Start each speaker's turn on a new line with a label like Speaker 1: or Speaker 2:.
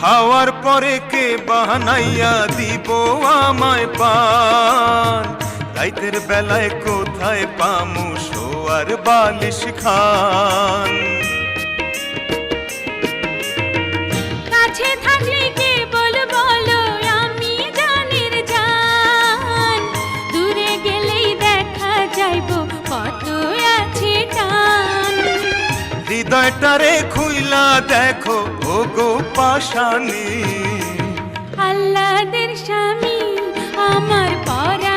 Speaker 1: খাওয়ার পরে কে বানাইয়া দিব আমায় পান, রাইতের বেলায় কোথায় পামু শোয়ার বালিশ খান।
Speaker 2: কাছে থাকলে কে বলো আমি জানের জান, দূরে গেলেই দেখা যাইব কত আছে টান।
Speaker 1: হৃদয়টারে খুইলা দেখো ও গো পাশানি,
Speaker 2: আল্লাদের স্বামী আমার পরা